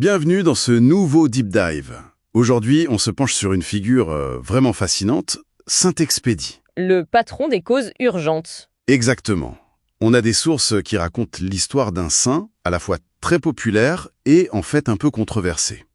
Bienvenue dans ce nouveau Deep Dive. Aujourd'hui, on se penche sur une figure vraiment fascinante, Saint Expédie. Le patron des causes urgentes. Exactement. On a des sources qui racontent l'histoire d'un saint, à la fois très populaire et en fait un peu controversé.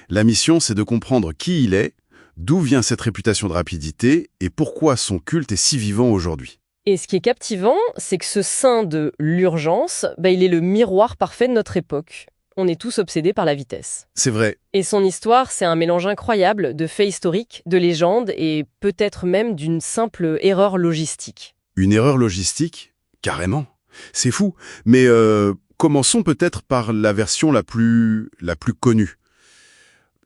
La mission, c'est de comprendre qui il est, d'où vient cette réputation de rapidité et pourquoi son culte est si vivant aujourd'hui. Et ce qui est captivant, c'est que ce saint de l'urgence, il est le miroir parfait de notre époque. On est tous obsédés par la vitesse. C'est vrai. Et son histoire, c'est un mélange incroyable de faits historiques, de légendes et peut-être même d'une simple erreur logistique. Une erreur logistique? Carrément. C'est fou. Mais commençons peut-être par la version la plus connue.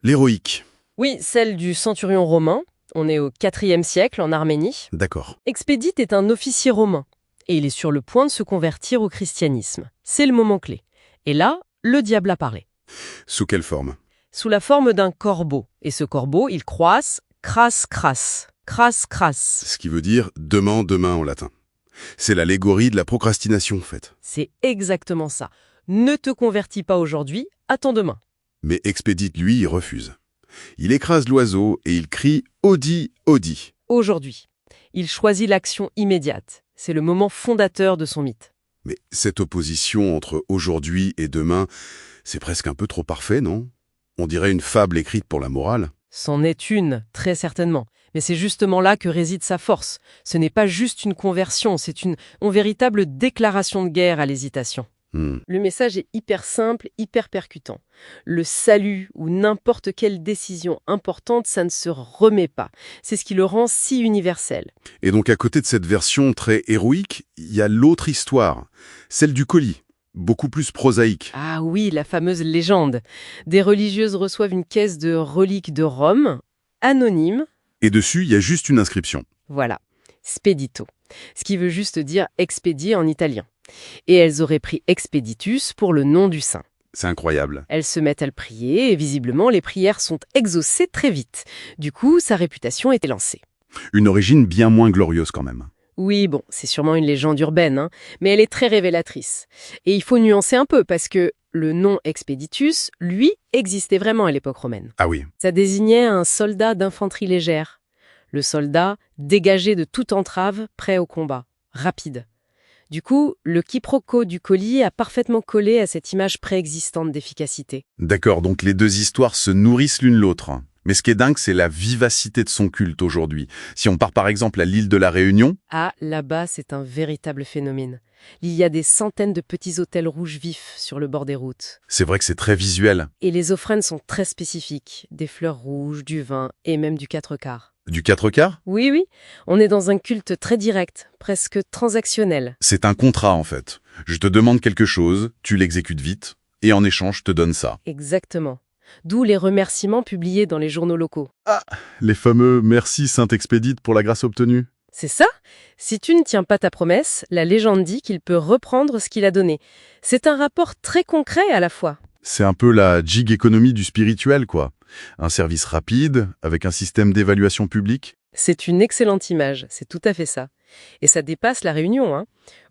L'héroïque. Oui, celle du centurion romain. On est au IVe siècle en Arménie. D'accord. Expédite est un officier romain et il est sur le point de se convertir au christianisme. C'est le moment clé. Et là, le diable a parlé. Sous quelle forme? Sous la forme d'un corbeau. Et ce corbeau, il croasse, crasse, crasse, crasse, crasse. Ce qui veut dire demain, demain en latin. C'est l'allégorie de la procrastination, en fait. C'est exactement ça. Ne te convertis pas aujourd'hui, attends demain. Mais Expédite, lui, il refuse. Il écrase l'oiseau et il crie « Audi, Audi ». Aujourd'hui. Il choisit l'action immédiate. C'est le moment fondateur de son mythe. Mais cette opposition entre aujourd'hui et demain, c'est presque un peu trop parfait, non? On dirait une fable écrite pour la morale. C'en est une, très certainement. Mais c'est justement là que réside sa force. Ce n'est pas juste une conversion, c'est une véritable déclaration de guerre à l'hésitation. Le message est hyper simple, hyper percutant. Le salut ou n'importe quelle décision importante, ça ne se remet pas. C'est ce qui le rend si universel. Et donc à côté de cette version très héroïque, il y a l'autre histoire, celle du colis, beaucoup plus prosaïque. Ah oui, la fameuse légende. Des religieuses reçoivent une caisse de reliques de Rome, anonyme. Et dessus, il y a juste une inscription. Voilà, spedito. Ce qui veut juste dire expédier en italien. Et elles auraient pris Expéditus pour le nom du saint. C'est incroyable. Elles se mettent à le prier et visiblement les prières sont exaucées très vite. Du coup, sa réputation était lancée. Une origine bien moins glorieuse quand même. Oui, bon, c'est sûrement une légende urbaine, mais elle est très révélatrice. Et il faut nuancer un peu parce que le nom Expéditus, lui, existait vraiment à l'époque romaine. Ah oui. Ça désignait un soldat d'infanterie légère. Le soldat dégagé de toute entrave, prêt au combat, rapide. Du coup, le quiproquo du colis a parfaitement collé à cette image préexistante d'efficacité. D'accord, donc les deux histoires se nourrissent l'une l'autre. Mais ce qui est dingue, c'est la vivacité de son culte aujourd'hui. Si on part par exemple à l'île de la Réunion... Ah, là-bas, c'est un véritable phénomène. Il y a des centaines de petits autels rouges vifs sur le bord des routes. C'est vrai que c'est très visuel. Et les offrandes sont très spécifiques. Des fleurs rouges, du vin et même du 4/4. Du 4/4? Oui, oui. On est dans un culte très direct, presque transactionnel. C'est un contrat en fait. Je te demande quelque chose, tu l'exécutes vite, et en échange, je te donne ça. Exactement. D'où les remerciements publiés dans les journaux locaux. Ah, les fameux « Merci Saint-Expédite pour la grâce obtenue ». C'est ça. Si tu ne tiens pas ta promesse, la légende dit qu'il peut reprendre ce qu'il a donné. C'est un rapport très concret à la fois. C'est un peu la gig économie du spirituel, quoi. Un service rapide, avec un système d'évaluation publique. C'est une excellente image, c'est tout à fait ça. Et ça dépasse la Réunion, hein.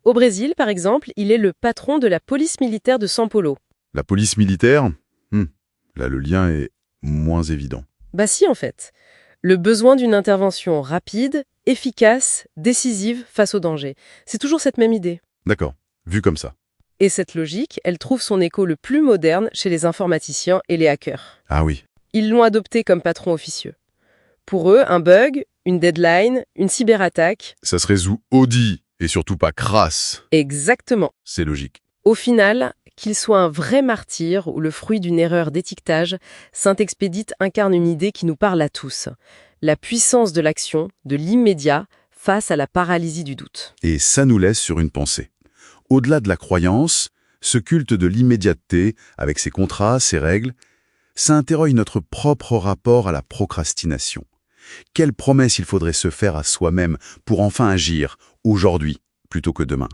Au Brésil, par exemple, il est le patron de la police militaire de São Paulo. La police militaire? Là, le lien est moins évident. Bah si, en fait. Le besoin d'une intervention rapide, efficace, décisive face au danger. C'est toujours cette même idée. D'accord, vu comme ça. Et cette logique, elle trouve son écho le plus moderne chez les informaticiens et les hackers. Ah oui. Ils l'ont adopté comme patron officieux. Pour eux, un bug, une deadline, une cyberattaque... Ça se résout Audi, et surtout pas crasse. Exactement. C'est logique. Au final, qu'il soit un vrai martyr ou le fruit d'une erreur d'étiquetage, Saint Expédite incarne une idée qui nous parle à tous. La puissance de l'action, de l'immédiat, face à la paralysie du doute. Et ça nous laisse sur une pensée. Au-delà de la croyance, ce culte de l'immédiateté, avec ses contrats, ses règles, ça interroge notre propre rapport à la procrastination. Quelle promesse il faudrait se faire à soi-même pour enfin agir, aujourd'hui, plutôt que demain?